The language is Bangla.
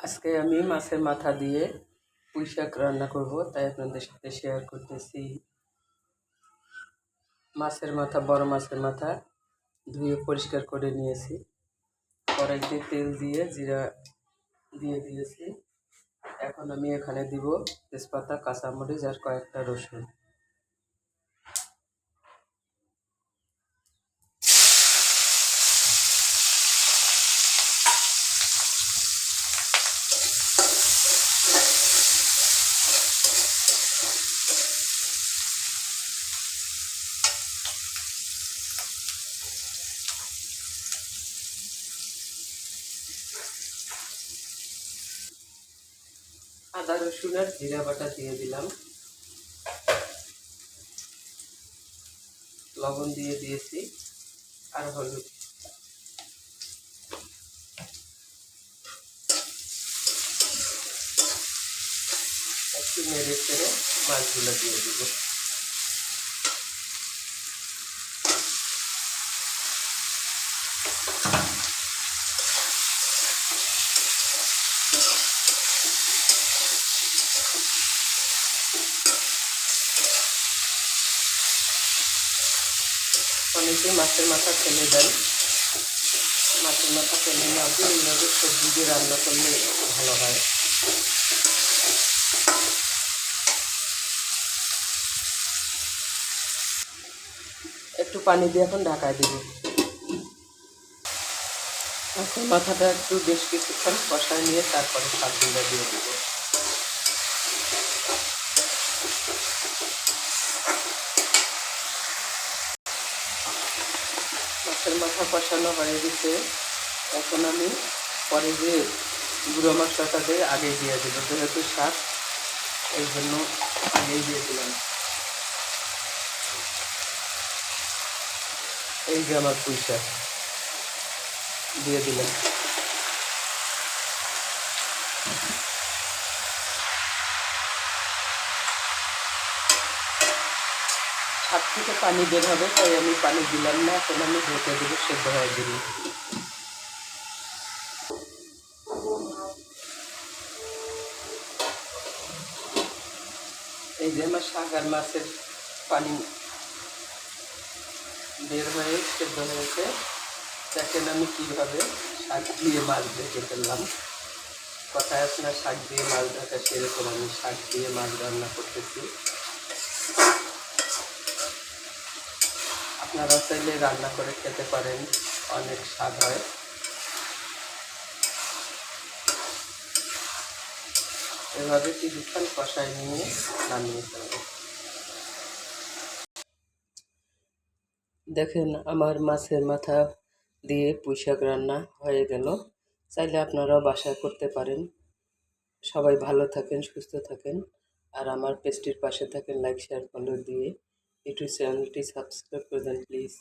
আজকে আমি মাছের মাথা দিয়ে পুঁই শাক রান্না করব, তাই আপনাদের সাথে শেয়ার করতেছি। মাছের মাথা, বড় মাছের মাথা ধুয়ে পরিষ্কার করে নিয়েছি। কড়াইতে তেল দিয়ে জিরা দিয়ে দিয়েছি। এখন আমি এখানে দিব তেজপাতা, কাঁচামরিচ আর কয়েকটা রসুন। আদা রসুন আর জিরা বাটা দিয়ে দিলাম। লবণ দিয়ে দিয়েছি আর হলুদ। একটু নেড়ে চেড়ে মাছগুলো দিয়ে দিব। অনেকে মাছের মাথা ফেলে দেন, মাছের মাথা ফেলে না দিয়ে এইভাবে সবজি দিয়ে রান্না করলে ভালো হয়। একটু পানি দিয়ে এখন ঢাকায় দিব। মাছের মাথাটা একটু বেশ কিছুক্ষণ কষায় নিয়ে তারপরে শাকগুলো দিয়ে দিব। মাছের মাথা কষানো হয়ে গেছে। এখন আমি পরে যে গুঁড়ো মশলাটা দিয়ে আগেই দিয়ে দেব, যেহেতু শাক এই জন্য আগেই দিয়ে দিলাম। এই যে আমার পুঁই শাক দিয়ে দিলাম। শাক থেকে পানি বের হবে, তাই আমি পানি দিলাম না। এখন আমি ঢেকে দেবো, সেদ্ধ হয়ে দেবো। এই যে আমার শাক আর মাছের পানি বের হয়ে সেদ্ধ হয়েছে। দেখেন আমি কীভাবে শাক দিয়ে মাছ ভেজে ফেললাম। কথায় আছে না, শাক দিয়ে মাছ ঢাকা, সেরকম আমি শাক দিয়ে মাছ রান্না করতেছি। আপনারা চাইলে রান্না করে খেতে পারেন, অনেক স্বাদ হয়। এভাবে কিছুক্ষণ কষায় নিয়ে নামিয়ে ফেলবো। দেখেন আমার মাছের মাথা দিয়ে পুঁই শাক রান্না হয়ে গেল। চাইলে আপনারাও বাসায় করতে পারেন। সবাই ভালো থাকেন, সুস্থ থাকেন, আর আমার পেজটির পাশে থাকেন। লাইক, শেয়ার, ফলো দিয়ে ইউটিউব চ্যানেলটি সাবস্ক্রাইব করে দেন প্লিজ।